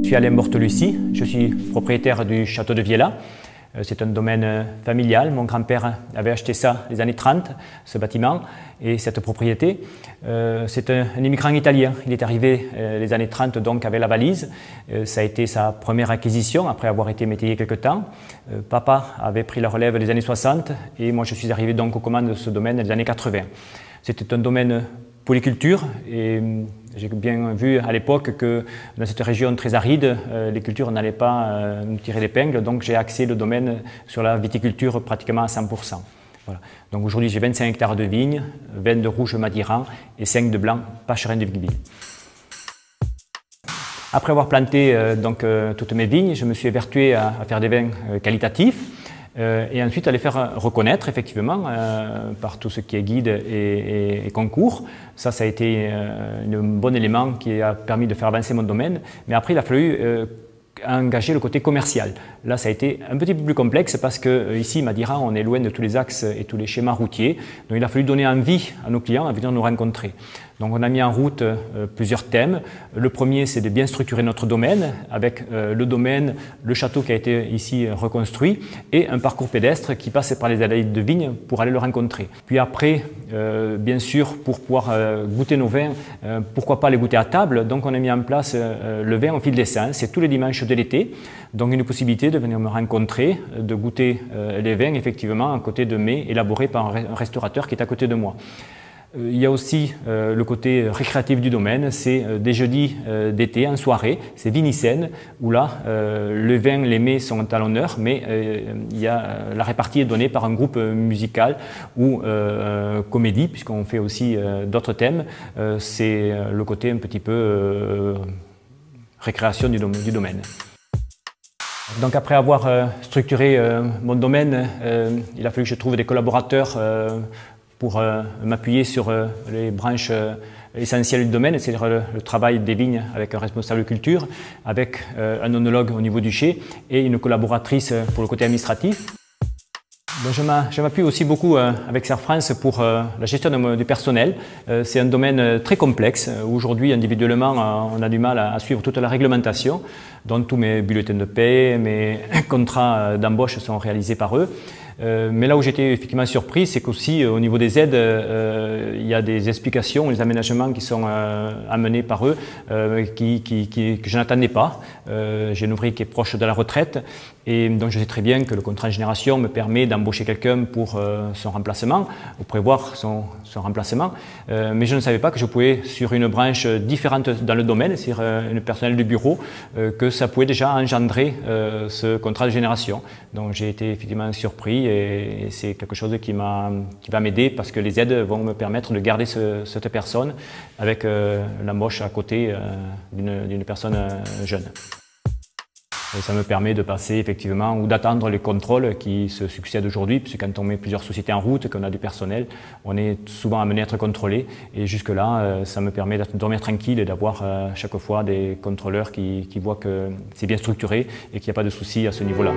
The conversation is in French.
Je suis Alain Bortolussi, je suis propriétaire du château de Viella. C'est un domaine familial. Mon grand-père avait acheté ça les années 30, ce bâtiment et cette propriété. C'est un immigrant italien. Il est arrivé les années 30 donc avec la valise. Ça a été sa première acquisition après avoir été métayer quelque temps. Papa avait pris la relève les années 60 et moi je suis arrivé donc aux commandes de ce domaine les années 80. C'était un domaine polyculture et j'ai bien vu à l'époque que dans cette région très aride, les cultures n'allaient pas nous tirer l'épingle, donc j'ai axé le domaine sur la viticulture pratiquement à 100%. Voilà. Donc aujourd'hui j'ai 25 hectares de vignes, 20 de rouge Madiran et 5 de blanc Pacherin de Vigneville. Après avoir planté toutes mes vignes, je me suis évertué à faire des vins qualitatifs. Et ensuite à les faire reconnaître effectivement par tout ce qui est guide et concours. Ça a été un bon élément qui a permis de faire avancer mon domaine. Mais après il a fallu engager le côté commercial. Là ça a été un petit peu plus complexe parce que ici Madiran on est loin de tous les axes et tous les schémas routiers. Donc il a fallu donner envie à nos clients à venir nous rencontrer. Donc on a mis en route plusieurs thèmes. Le premier c'est de bien structurer notre domaine avec le domaine, le château qui a été ici reconstruit et un parcours pédestre qui passe par les allées de vignes pour aller le rencontrer. Puis après, bien sûr, pour pouvoir goûter nos vins, pourquoi pas les goûter à table. Donc on a mis en place le vin au fil des saints, c'est tous les dimanches de l'été. Donc une possibilité de venir me rencontrer, de goûter les vins effectivement à côté de mets élaborés par un restaurateur qui est à côté de moi. Il y a aussi le côté récréatif du domaine, c'est des jeudis d'été en soirée, c'est Vinicène, où là le vin, les mets sont à l'honneur, mais la répartie est donnée par un groupe musical ou comédie, puisqu'on fait aussi d'autres thèmes. C'est le côté un petit peu récréation du domaine. Donc après avoir structuré mon domaine, il a fallu que je trouve des collaborateurs pour m'appuyer sur les branches essentielles du domaine, c'est-à-dire le travail des vignes avec un responsable culture, avec un onologue au niveau du chai et une collaboratrice pour le côté administratif. Je m'appuie aussi beaucoup avec Serre France pour la gestion du personnel. C'est un domaine très complexe. Aujourd'hui, individuellement, on a du mal à suivre toute la réglementation. Donc tous mes bulletins de paie, mes contrats d'embauche sont réalisés par eux. Mais là où j'étais effectivement surpris, c'est qu'aussi au niveau des aides, il y a des explications, des aménagements qui sont amenés par eux que je n'attendais pas. J'ai un ouvrier qui est proche de la retraite et donc je sais très bien que le contrat de génération me permet d'embaucher quelqu'un pour son remplacement, ou prévoir son remplacement. Mais je ne savais pas que je pouvais, sur une branche différente dans le domaine, sur une personnel du bureau, que ça pouvait déjà engendrer ce contrat de génération. Donc j'ai été effectivement surpris et c'est quelque chose qui va m'aider parce que les aides vont me permettre de garder cette personne avec l'embauche à côté d'une personne jeune. Et ça me permet de passer effectivement ou d'attendre les contrôles qui se succèdent aujourd'hui, puisque quand on met plusieurs sociétés en route, qu'on a du personnel, on est souvent amené à être contrôlé. Et jusque-là, ça me permet de dormir tranquille et d'avoir chaque fois des contrôleurs qui voient que c'est bien structuré et qu'il n'y a pas de soucis à ce niveau-là.